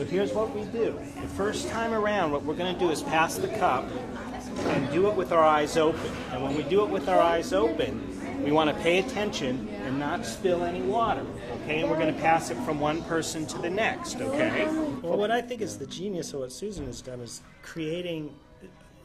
here's what we do. The first time around, what we're going to do is pass the cup and do it with our eyes open. And when we do it with our eyes open, we want to pay attention and not spill any water. Okay, and we're going to pass it from one person to the next. Okay. Well, what I think is the genius of what Susan has done is creating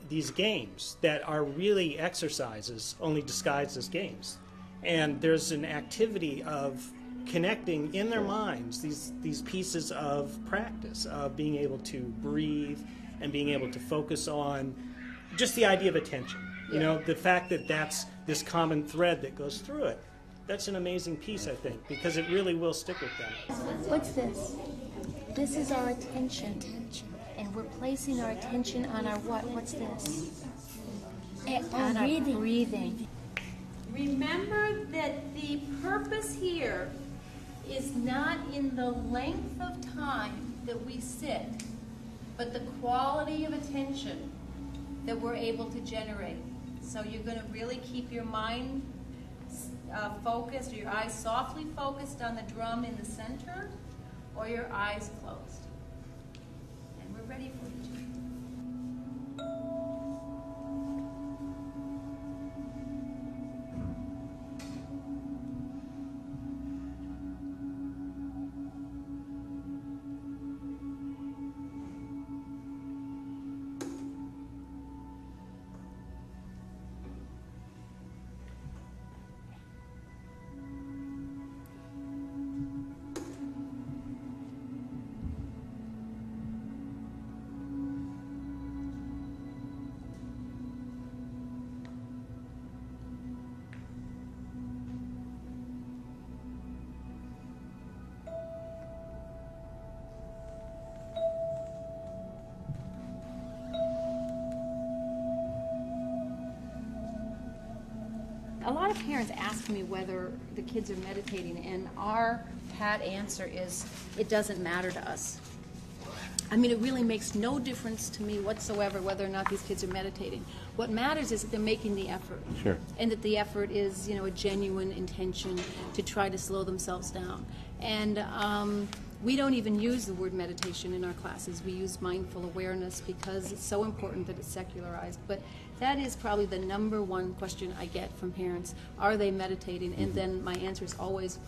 these games that are really exercises, only disguised as games. And there's an activity of connecting in their minds these pieces of practice, of being able to breathe and being able to focus on just the idea of attention. You know, the fact that that's this common thread that goes through it. That's an amazing piece, I think, because it really will stick with them. What's this? This is our attention. And we're placing our attention on our what? What's this? On our breathing. Remember that the purpose here is not in the length of time that we sit, but the quality of attention that we're able to generate. So you're going to really keep your mind focused, or your eyes softly focused on the drum in the center, or your eyes closed. And we're ready for each other. A lot of parents ask me whether the kids are meditating, and our pat answer is, it doesn't matter to us. I mean, it really makes no difference to me whatsoever whether or not these kids are meditating. What matters is that they're making the effort. Sure. And that the effort is, you know, a genuine intention to try to slow themselves down. And we don't even use the word meditation in our classes. We use mindful awareness because it's so important that it's secularized. But that is probably the number one question I get from parents. Are they meditating? And then my answer is always,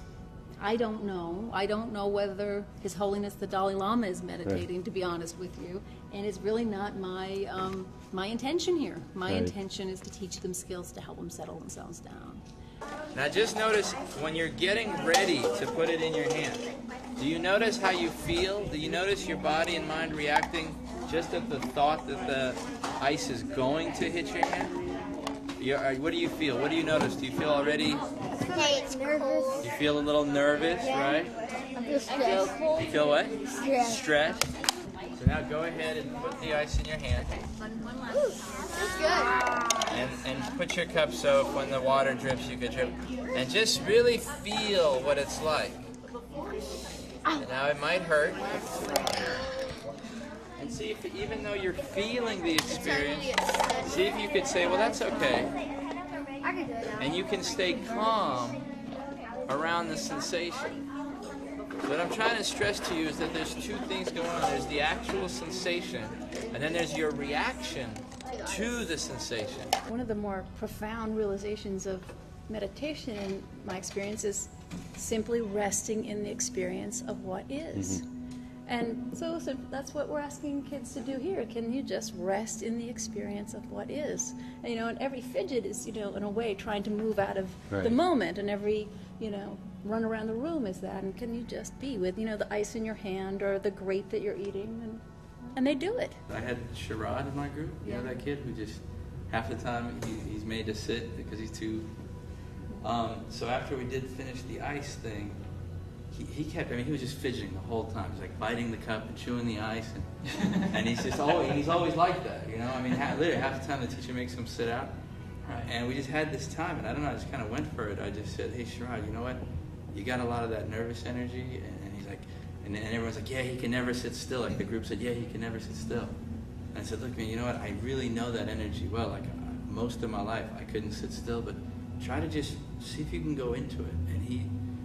I don't know. I don't know whether His Holiness the Dalai Lama is meditating, to be honest with you. And it's really not my my intention here. My intention is to teach them skills to help them settle themselves down. Now just notice when you're getting ready to put it in your hand, do you notice how you feel? Do you notice your body and mind reacting just at the thought that the ice is going to hit your hand? What do you feel? What do you notice? Do you feel already? Hey, it's nervous. You feel a little nervous, right? I feel stressed. You feel what? Stressed. Stressed. So now go ahead and put the ice in your hand. That's good. And put your cup so if when the water drips you could drip. And just really feel what it's like. And now it might hurt. And see if, even though you're feeling the experience, see if you could say, well, that's okay. And you can stay calm around the sensation. What I'm trying to stress to you is that there's two things going on. There's the actual sensation, and then there's your reaction to the sensation. One of the more profound realizations of meditation, in my experience, is simply resting in the experience of what is. And so that's what we're asking kids to do here. Can you just rest in the experience of what is? And, you know, and every fidget is, you know, in a way trying to move out of the moment, and every, you know, run around the room is that. And can you just be with, you know, the ice in your hand or the grate that you're eating, and they do it. I had Sharad in my group. You know that kid who just half the time he's made to sit because he's too. So after we did finish the ice thing, he kept, I mean, he was just fidgeting the whole time. He was like biting the cup and chewing the ice, and he's always like that, you know. I mean, literally half the time the teacher makes him sit out, and we just had this time, and I don't know, I just kind of went for it. I just said, hey, Sharad, you know what? You got a lot of that nervous energy, and he's like, and everyone's like, yeah, he can never sit still. Like the group said, yeah, he can never sit still. And I said, look, man, you know what? I really know that energy well. Like most of my life, I couldn't sit still, but try to just see if you can go into it.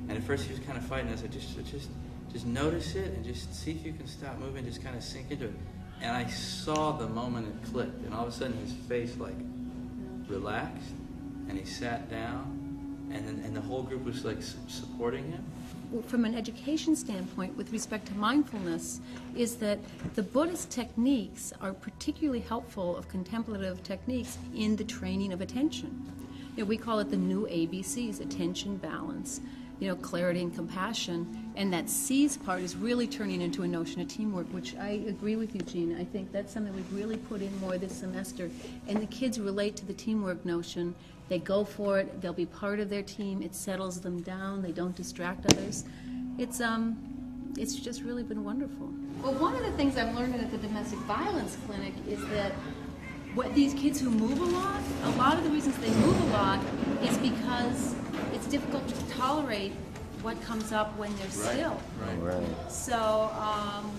And at first he was kind of fighting. I said, just just notice it and just see if you can stop moving, just kind of sink into it. And I saw the moment it clicked, and all of a sudden his face like relaxed, and he sat down, and the whole group was like supporting him. From an education standpoint, with respect to mindfulness, is that the Buddhist techniques are particularly helpful of contemplative techniques in the training of attention. You know, we call it the new ABCs: attention, balance, clarity and compassion. And that C's part is really turning into a notion of teamwork, which I agree with you, Jean. I think that's something we've really put in more this semester. And the kids relate to the teamwork notion. They go for it. They'll be part of their team. It settles them down. They don't distract others. It's just really been wonderful. Well, one of the things I'm learning at the domestic violence clinic is that these kids who move a lot of the reasons they move a lot is because it's difficult to tolerate what comes up when they're still. Right. So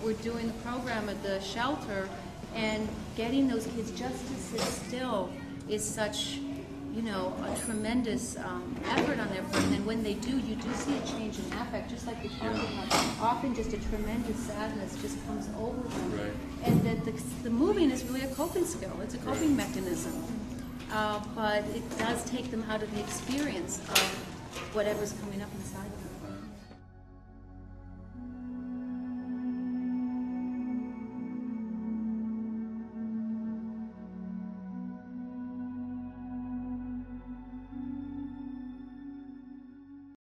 we're doing the program at the shelter, and getting those kids just to sit still is such, a tremendous effort on their part. And then when they do, you do see a change in affect, just like you're talking about. Often just a tremendous sadness just comes over them. Right. And that the moving is really a coping skill. It's a coping mechanism. But it does take them out of the experience of whatever's coming up inside of them.